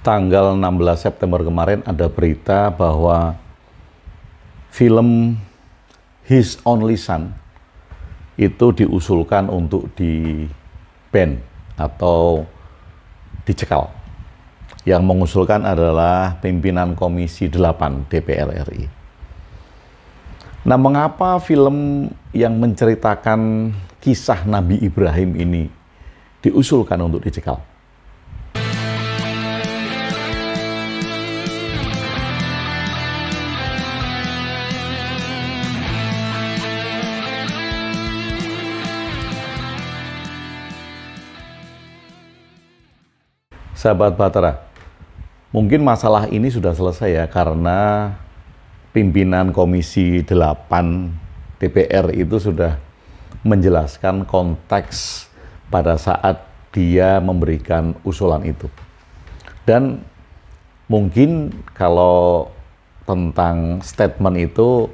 Tanggal 16 September kemarin ada berita bahwa film His Only Son itu diusulkan untuk di-ban atau dicekal. Yang mengusulkan adalah pimpinan Komisi 8 DPR RI. Nah, mengapa film yang menceritakan kisah Nabi Ibrahim ini diusulkan untuk dicekal? Sahabat Bahtera, mungkin masalah ini sudah selesai ya, karena pimpinan Komisi 8 DPR itu sudah menjelaskan konteks pada saat dia memberikan usulan itu. Dan mungkin kalau tentang statement itu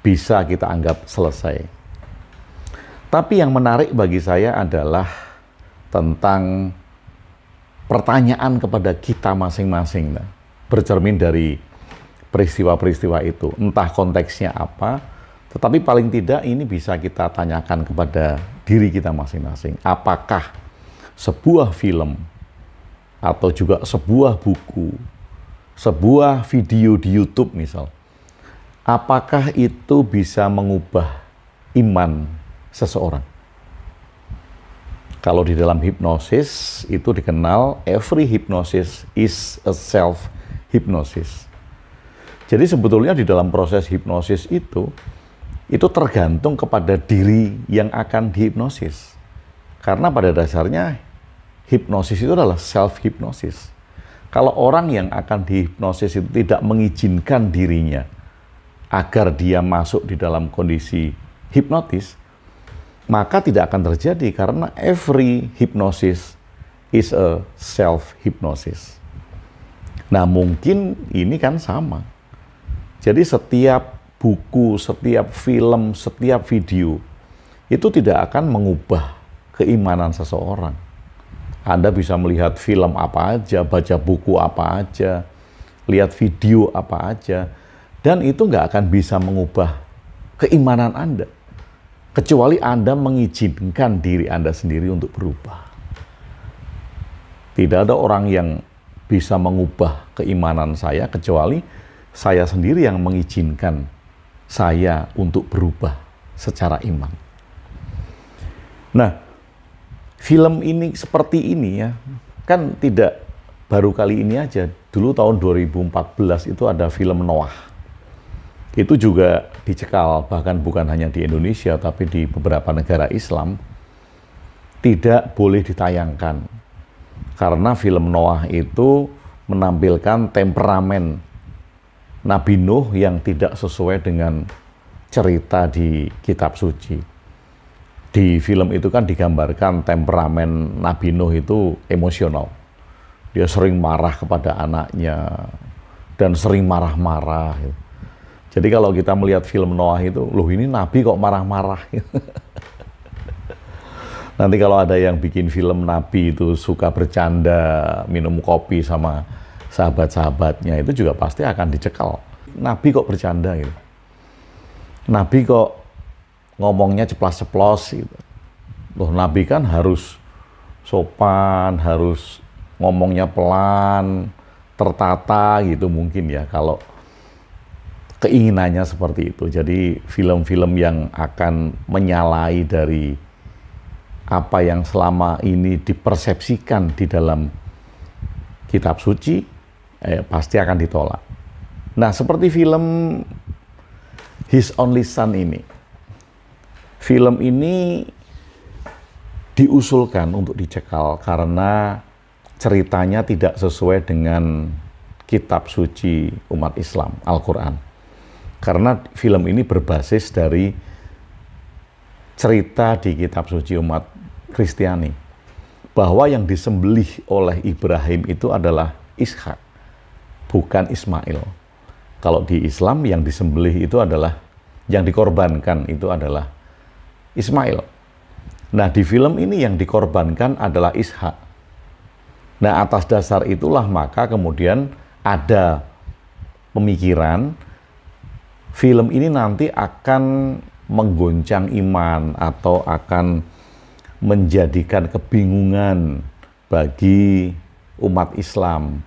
bisa kita anggap selesai. Tapi yang menarik bagi saya adalah tentang pertanyaan kepada kita masing-masing, bercermin dari peristiwa-peristiwa itu. Entah konteksnya apa, tetapi paling tidak ini bisa kita tanyakan kepada diri kita masing-masing. Apakah sebuah film, atau juga sebuah buku, sebuah video di YouTube misal, apakah itu bisa mengubah iman seseorang? Kalau di dalam hipnosis itu dikenal every hypnosis is a self-hypnosis. Jadi sebetulnya di dalam proses hipnosis itu tergantung kepada diri yang akan dihipnosis. Karena pada dasarnya hipnosis itu adalah self-hypnosis. Kalau orang yang akan dihipnosis itu tidak mengizinkan dirinya agar dia masuk di dalam kondisi hipnotis, maka tidak akan terjadi, karena every hypnosis is a self-hypnosis. Nah, mungkin ini kan sama. Jadi setiap buku, setiap film, setiap video, itu tidak akan mengubah keimanan seseorang. Anda bisa melihat film apa aja, baca buku apa aja, lihat video apa aja, dan itu nggak akan bisa mengubah keimanan Anda, kecuali Anda mengizinkan diri Anda sendiri untuk berubah. Tidak ada orang yang bisa mengubah keimanan saya, kecuali saya sendiri yang mengizinkan saya untuk berubah secara iman. Nah, film ini seperti ini ya, kan tidak baru kali ini aja. Dulu tahun 2014 itu ada film Noah. Itu juga dicekal, bahkan bukan hanya di Indonesia, tapi di beberapa negara Islam tidak boleh ditayangkan. Karena film Noah itu menampilkan temperamen Nabi Nuh yang tidak sesuai dengan cerita di kitab suci. Di film itu kan digambarkan temperamen Nabi Nuh itu emosional. Dia sering marah kepada anaknya dan sering marah-marah. Jadi kalau kita melihat film Noah itu, loh ini Nabi kok marah-marah. Nanti kalau ada yang bikin film Nabi itu suka bercanda, minum kopi sama sahabat-sahabatnya, itu juga pasti akan dicekal. Nabi kok bercanda gitu. Nabi kok ngomongnya ceplas-ceplos gitu. Loh, Nabi kan harus sopan, harus ngomongnya pelan, tertata gitu mungkin ya, kalau keinginannya seperti itu. Jadi film-film yang akan menyalahi dari apa yang selama ini dipersepsikan di dalam kitab suci, pasti akan ditolak. Nah, seperti film His Only Son ini. Film ini diusulkan untuk dicekal karena ceritanya tidak sesuai dengan kitab suci umat Islam, Al-Quran. Karena film ini berbasis dari cerita di kitab suci umat Kristiani, bahwa yang disembelih oleh Ibrahim itu adalah Ishak, bukan Ismail. Kalau di Islam yang disembelih itu adalah, yang dikorbankan itu adalah Ismail. Nah, di film ini yang dikorbankan adalah Ishak. Nah, atas dasar itulah maka kemudian ada pemikiran film ini nanti akan menggoncang iman atau akan menjadikan kebingungan bagi umat Islam.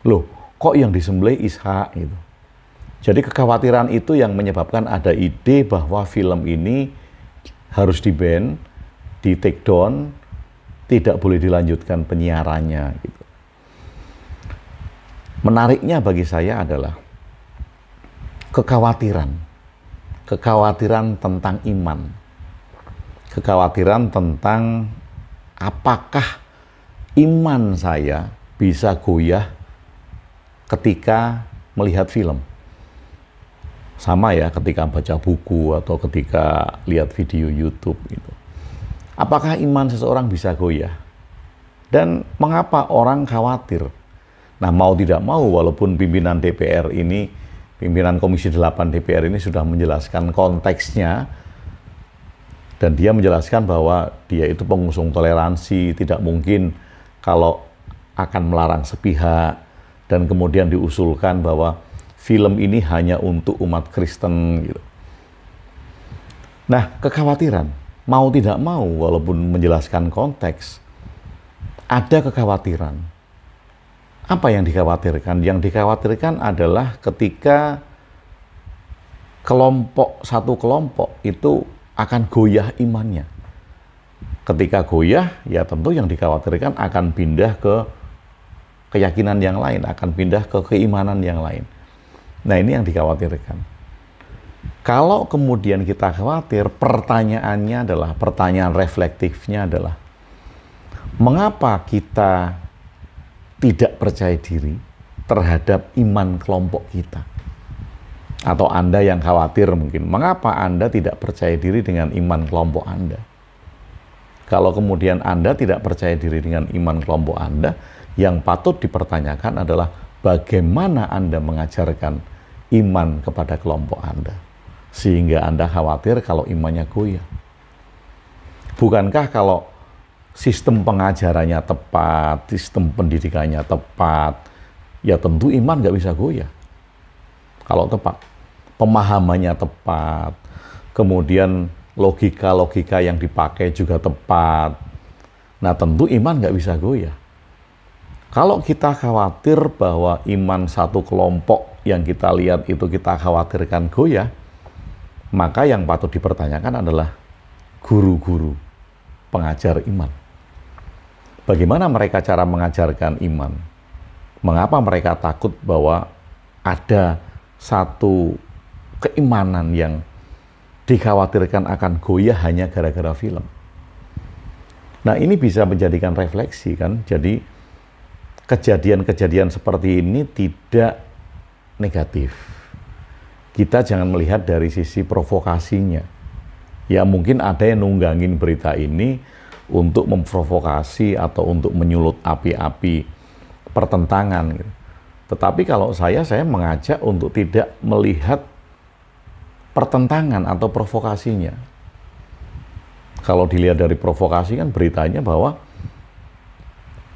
Loh, kok yang disembelih Ishak gitu. Jadi kekhawatiran itu yang menyebabkan ada ide bahwa film ini harus di-ban, di-take down, tidak boleh dilanjutkan penyiarannya gitu. Menariknya bagi saya adalah kekhawatiran tentang iman, kekhawatiran tentang apakah iman saya bisa goyah ketika melihat film. Sama ya ketika baca buku atau ketika lihat video YouTube gitu. Apakah iman seseorang bisa goyah? Dan mengapa orang khawatir? Nah, mau tidak mau walaupun pimpinan DPR ini, pimpinan Komisi 8 DPR ini sudah menjelaskan konteksnya, dan dia menjelaskan bahwa dia itu pengusung toleransi, tidak mungkin kalau akan melarang sepihak, dan kemudian diusulkan bahwa film ini hanya untuk umat Kristen gitu. Nah, kekhawatiran, mau tidak mau walaupun menjelaskan konteks, ada kekhawatiran. Apa yang dikhawatirkan? Yang dikhawatirkan adalah ketika satu kelompok itu akan goyah imannya. Ketika goyah, ya tentu yang dikhawatirkan akan pindah ke keyakinan yang lain, akan pindah ke keimanan yang lain. Nah, ini yang dikhawatirkan. Kalau kemudian kita khawatir, pertanyaan reflektifnya adalah, mengapa kita tidak percaya diri terhadap iman kelompok kita? Atau Anda yang khawatir mungkin, mengapa Anda tidak percaya diri dengan iman kelompok Anda? Kalau kemudian Anda tidak percaya diri dengan iman kelompok Anda, yang patut dipertanyakan adalah bagaimana Anda mengajarkan iman kepada kelompok Anda, sehingga Anda khawatir kalau imannya goyah. Bukankah kalau sistem pengajarannya tepat, sistem pendidikannya tepat, ya tentu iman nggak bisa goyah. Kalau tepat, pemahamannya tepat, kemudian logika-logika yang dipakai juga tepat, nah tentu iman nggak bisa goyah. Kalau kita khawatir bahwa iman satu kelompok yang kita lihat itu kita khawatirkan goyah, maka yang patut dipertanyakan adalah guru-guru pengajar iman. Bagaimana mereka cara mengajarkan iman? Mengapa mereka takut bahwa ada satu keimanan yang dikhawatirkan akan goyah hanya gara-gara film? Nah, ini bisa menjadikan refleksi kan. Jadi kejadian-kejadian seperti ini tidak negatif. Kita jangan melihat dari sisi provokasinya. Ya mungkin ada yang nunggangin berita ini untuk memprovokasi atau untuk menyulut api-api pertentangan gitu. Tetapi kalau saya mengajak untuk tidak melihat pertentangan atau provokasinya. Kalau dilihat dari provokasi kan beritanya bahwa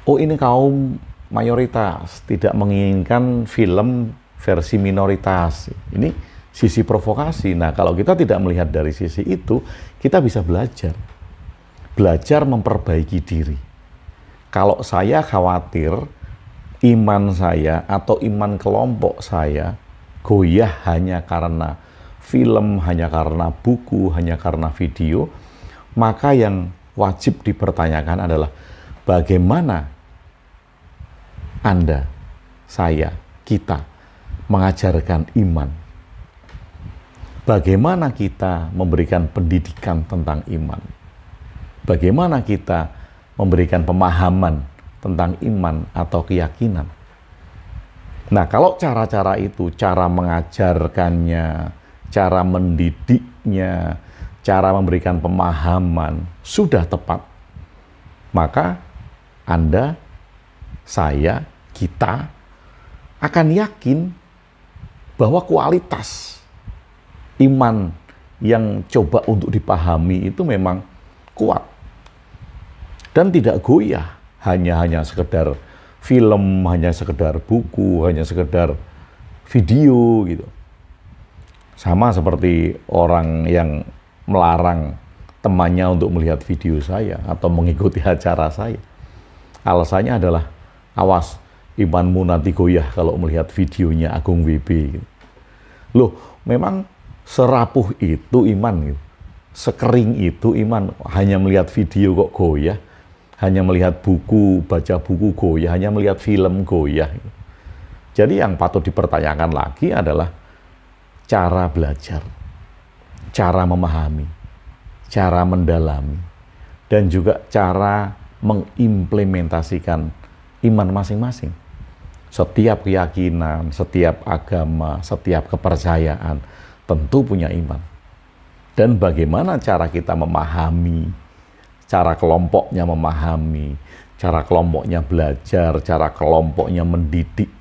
oh ini kaum mayoritas tidak menginginkan film versi minoritas. Ini sisi provokasi. Nah, kalau kita tidak melihat dari sisi itu, kita bisa belajar memperbaiki diri. Kalau saya khawatir iman saya atau iman kelompok saya goyah hanya karena film, hanya karena buku, hanya karena video, maka yang wajib dipertanyakan adalah bagaimana Anda, saya, kita mengajarkan iman. Bagaimana kita memberikan pendidikan tentang iman? Bagaimana kita memberikan pemahaman tentang iman atau keyakinan? Nah, kalau cara-cara itu, cara mengajarkannya, cara mendidiknya, cara memberikan pemahaman sudah tepat, maka Anda, saya, kita akan yakin bahwa kualitas iman yang coba untuk dipahami itu memang kuat dan tidak goyah hanya sekedar film, hanya sekedar buku, hanya sekedar video gitu. Sama seperti orang yang melarang temannya untuk melihat video saya atau mengikuti acara saya. Alasannya adalah, awas, imanmu nanti goyah kalau melihat videonya Agung WB. Gitu. Loh, memang serapuh itu iman gitu. Sekering itu iman, hanya melihat video kok goyah, hanya melihat buku, baca buku goyah, hanya melihat film goyah. Gitu. Jadi yang patut dipertanyakan lagi adalah cara belajar, cara memahami, cara mendalami, dan juga cara mengimplementasikan iman masing-masing. Setiap keyakinan, setiap agama, setiap kepercayaan tentu punya iman. Dan bagaimana cara kita memahami, cara kelompoknya memahami, cara kelompoknya belajar, cara kelompoknya mendidik,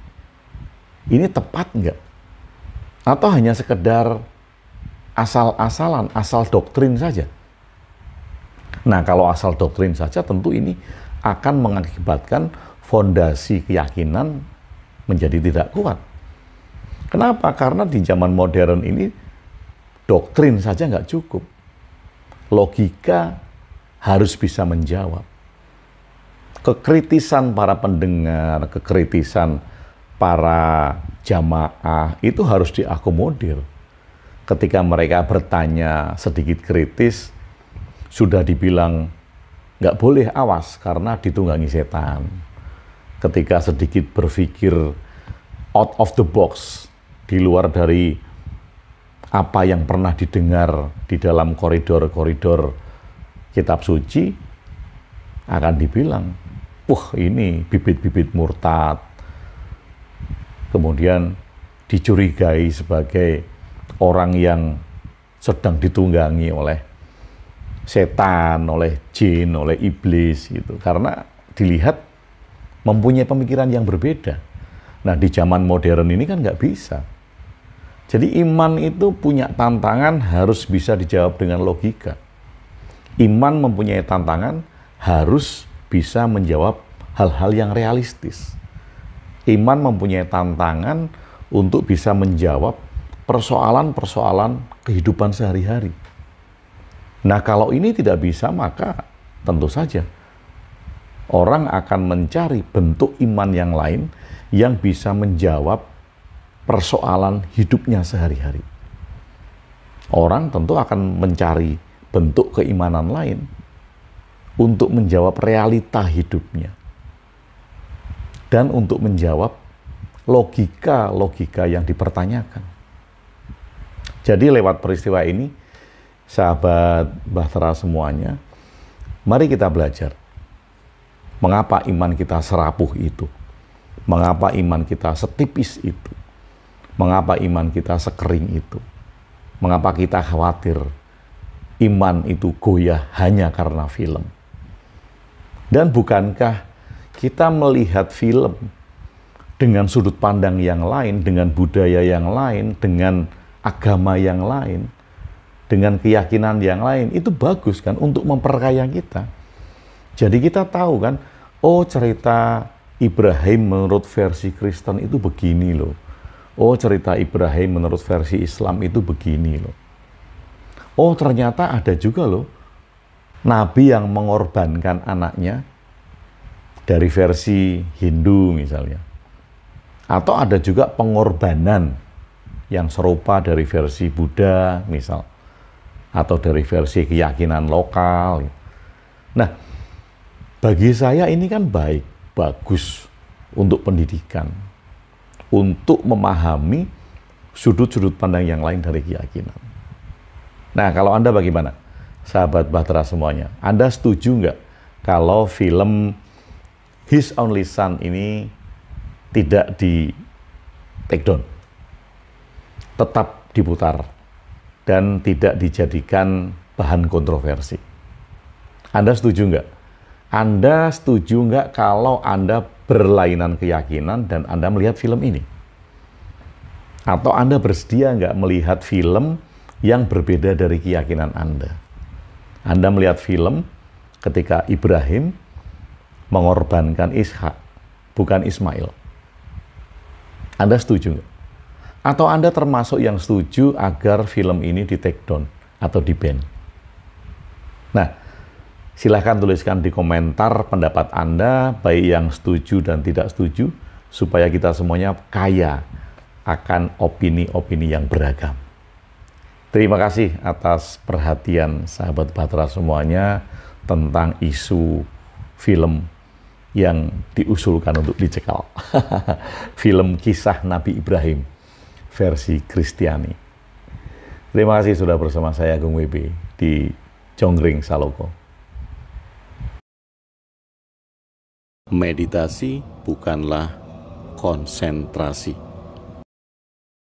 ini tepat nggak? Atau hanya sekedar asal-asalan, asal doktrin saja? Nah, kalau asal doktrin saja tentu ini akan mengakibatkan fondasi keyakinan menjadi tidak kuat. Kenapa? Karena di zaman modern ini doktrin saja nggak cukup. Logika harus bisa menjawab. Kekritisan para pendengar, kekritisan para jamaah itu harus diakomodir. Ketika mereka bertanya sedikit kritis, sudah dibilang nggak boleh, awas karena ditunggangi setan. Ketika sedikit berpikir out of the box, di luar dari apa yang pernah didengar di dalam koridor-koridor kitab suci, akan dibilang, wah ini bibit-bibit murtad. Kemudian dicurigai sebagai orang yang sedang ditunggangi oleh setan, oleh jin, oleh iblis gitu. Karena dilihat mempunyai pemikiran yang berbeda. Nah, di zaman modern ini kan nggak bisa. Jadi iman itu punya tantangan harus bisa dijawab dengan logika. Iman mempunyai tantangan harus bisa menjawab hal-hal yang realistis. Iman mempunyai tantangan untuk bisa menjawab persoalan-persoalan kehidupan sehari-hari. Nah, kalau ini tidak bisa, maka tentu saja orang akan mencari bentuk iman yang lain yang bisa menjawab persoalan hidupnya sehari-hari. Orang tentu akan mencari bentuk keimanan lain untuk menjawab realita hidupnya dan untuk menjawab logika-logika yang dipertanyakan. Jadi lewat peristiwa ini, sahabat Bahtera semuanya, mari kita belajar. Mengapa iman kita serapuh itu? Mengapa iman kita setipis itu? Mengapa iman kita sekering itu? Mengapa kita khawatir iman itu goyah hanya karena film? Dan bukankah kita melihat film dengan sudut pandang yang lain, dengan budaya yang lain, dengan agama yang lain, dengan keyakinan yang lain, itu bagus kan untuk memperkaya kita. Jadi kita tahu kan, oh cerita Ibrahim menurut versi Kristen itu begini loh. Oh cerita Ibrahim menurut versi Islam itu begini loh. Oh ternyata ada juga loh nabi yang mengorbankan anaknya dari versi Hindu misalnya. Atau ada juga pengorbanan yang serupa dari versi Buddha misal. Atau dari versi keyakinan lokal. Nah, bagi saya ini kan baik, bagus untuk pendidikan. Untuk memahami sudut-sudut pandang yang lain dari keyakinan. Nah, kalau Anda bagaimana? Sahabat Bahtera semuanya, Anda setuju nggak kalau film His Only Son ini tidak di take down? Tetap diputar dan tidak dijadikan bahan kontroversi. Anda setuju nggak? Anda setuju nggak kalau Anda berlainan keyakinan dan Anda melihat film ini? Atau Anda bersedia nggak melihat film yang berbeda dari keyakinan Anda? Anda melihat film ketika Ibrahim mengorbankan Ishak, bukan Ismail. Anda setuju nggak? Atau Anda termasuk yang setuju agar film ini di take down atau di ban? Nah, silahkan tuliskan di komentar pendapat Anda, baik yang setuju dan tidak setuju, supaya kita semuanya kaya akan opini-opini yang beragam. Terima kasih atas perhatian sahabat Bahtera semuanya tentang isu film yang diusulkan untuk dicekal. Film kisah Nabi Ibrahim versi Kristiani. Terima kasih sudah bersama saya Agung WB di Jonggring Saloko. Meditasi bukanlah konsentrasi.